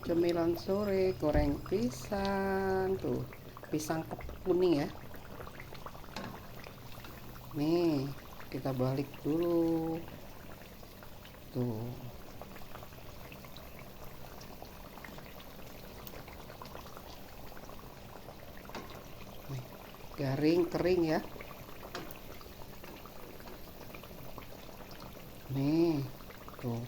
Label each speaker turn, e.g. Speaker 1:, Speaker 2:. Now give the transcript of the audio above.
Speaker 1: Cemilan sore, goreng pisang tuh, pisang kuning ya. Nih, kita balik dulu tuh. Nih, garing kering ya. Nih tuh,